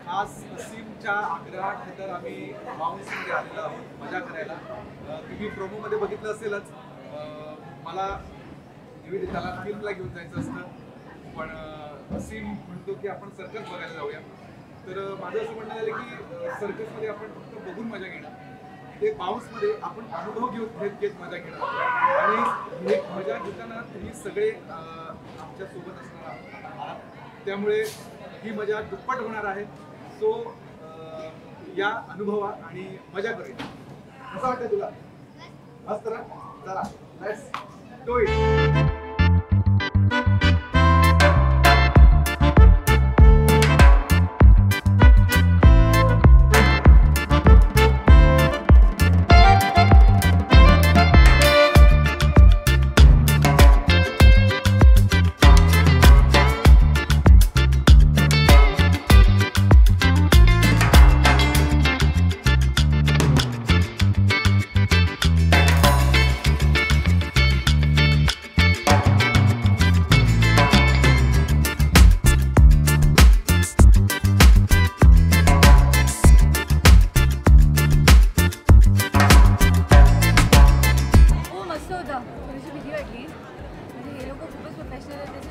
खास असीमच्या आग्रहाखातर आम्ही बाउन्समध्ये आलेलो आहोत मजा करायला. तुम्ही प्रोमोमध्ये बघितलं असेलच, मला निवेदिताला फिल्मला घेऊन जायचं असतं, पण असीम म्हणतो की आपण सर्कस बघायला जाऊया. तर माझं असं म्हणणं झालं की सर्कसमध्ये आपण फक्त बघून मजा घेणार, ते बाउन्समध्ये आपण अनुभव घेत मजा घेणार. आणि हे मजा घेताना तुम्ही सगळे आमच्या सोबत असणार आहात, त्यामुळे ही मजा दुप्पट होणार आहे. सो या अनुभवा आणि मजा करूया. कसं वाटतं तुला? मस्त ना? चला लेट्स डू इट.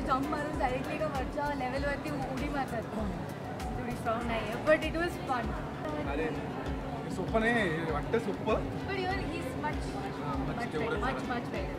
जंप मारून डायरेक्टली एका वरच्या लेवलवरती उडी मारतात. थोडी स्ट्रॉंग नाही आहे, बट इट वॉज फन. अरे सोपं नाही वाटतं, सोपं, but your he is much better.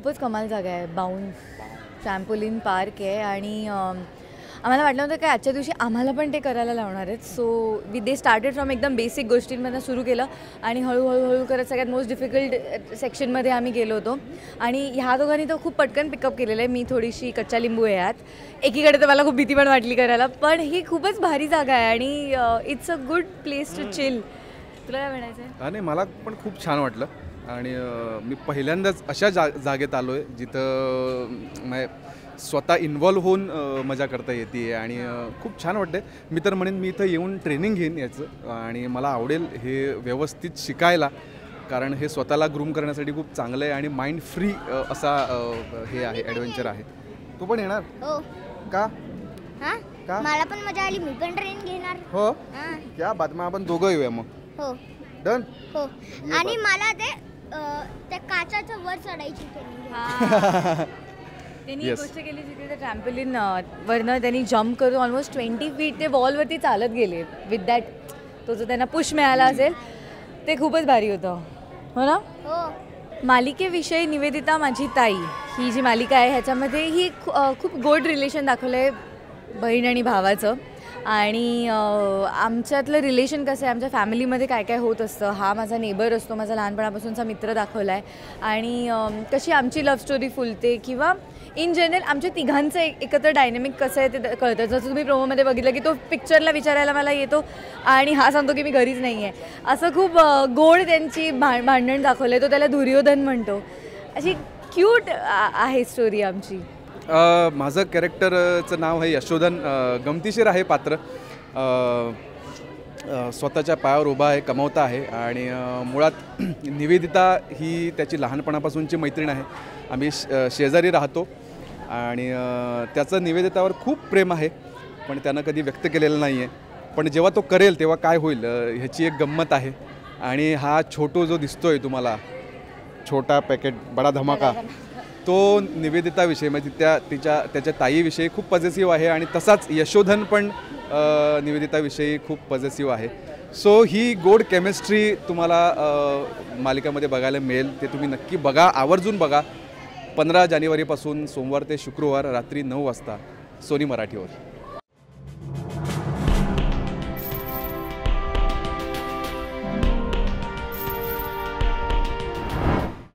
खूपच कमाल जागा आहे. बाउन्स ट्रॅम्पोलिन पार्क आहे आणि आम्हाला वाटलं होतं की आजच्या दिवशी आम्हाला पण ते करायला लावणार आहेत. सो दे स्टार्टेड फ्रॉम एकदम बेसिक गोष्टींमधून सुरू केलं आणि हळूहळू करत सगळ्यात मोस्ट डिफिकल्ट सेक्शनमध्ये आम्ही गेलो होतो. आणि ह्या दोघांनी तर खूप पटकन पिकअप केलेलं आहे. मी थोडीशी कच्चा लिंबू आहे यात. एकीकडे तर मला खूप भीती पण वाटली करायला, पण ही खूपच भारी जागा आहे आणि it's a good place to chill. तुला काय म्हणायचं आहे? नाही, मला पण खूप छान वाटलं आणि मी पहिल्यांदाच अशा जागेत आलो आहे जिथं स्वतः इन्व्हॉल्व होऊन मजा करता येते आणि खूप छान वाटते. मी तर म्हणेन मी इथं येऊन ट्रेनिंग घेईन याचं आणि मला आवडेल हे व्यवस्थित शिकायला, कारण हे स्वतःला ग्रूम करण्यासाठी खूप चांगलं आहे आणि माइंड फ्री असा हे आहे, ॲडव्हेंचर आहे. तू पण येणार? हो. का? हां का? मला पण मजा आली, मी पण ट्रेन घेणार. हो, हां. क्या बात. मग आपण दोघं येऊया मग. हो डन. हो. आणि मला त्या काचाच्या वर चढायची ट्रेनिंग. त्यांनी एक गोष्ट केली जिथे त्या ट्रॅम्पोलिन वरनं त्यांनी जम्प करून ऑलमोस्ट 20 फीट ते वॉलवरती चालत गेले विथ दॅट. तो जो त्यांना पुश मिळाला असेल ते खूपच भारी होतं, हो ना? हो. मालिकेविषयी निवेदिता माझी ताई ही जी मालिका आहे ह्याच्यामध्ये ही खूप गोड रिलेशन दाखवलं आहे बहीण आणि भावाचं. आणि आमच्यातलं रिलेशन कसं आहे, आमच्या फॅमिलीमध्ये काय काय होत असतं. हा माझा नेबर असतो, माझा लहानपणापासूनचा मित्र दाखवला आहे. आणि कशी आमची लव्ह स्टोरी फुलते किंवा इन जनरल आमच्या तिघांचं एकत्र डायनॅमिक कसं आहे ते कळतं. जसं तुम्ही प्रोमोमध्ये बघितलं की तो पिक्चरला विचारायला मला येतो आणि हा सांगतो की मी घरीच नाही आहे. असं खूप गोड त्यांची भांडण दाखवलं आहे. तो त्याला दुर्योधन म्हणतो. अशी क्यूट आहे स्टोरी आमची. माझं कॅरेक्टरचं नाव आहे यशोधन. गमतीशीर आहे पात्र. स्वतःच्या पायावर उभा आहे, कमवता आहे आणि मुळात निवेदिता ही त्याची लहानपणापासूनची मैत्रीण आहे. आम्ही शेजारी राहतो आणि त्याचं निवेदितावर खूप प्रेम आहे, पण त्यानं कधी व्यक्त केलेलं नाही आहे. पण जेव्हा तो करेल तेव्हा काय होईल ह्याची एक गंमत आहे. आणि हा छोटू जो दिसतोय तुम्हाला, छोटा पॅकेट बडा धमाका, तो निवेदिताविषयी म्हणजे त्याच्या ताईविषयी खूप पॉझिटिव्ह आहे आणि तसाच यशोधन पण निवेदिताविषयी खूप पॉझिटिव्ह आहे. सो ही गोड केमिस्ट्री तुम्हाला मालिकामध्ये बघायला मिळेल. ते तुम्ही नक्की बघा, आवर्जून बघा. 15 जानेवारीपासून सोमवार ते शुक्रवार रात्री 9 वाजता सोनी मराठीवर.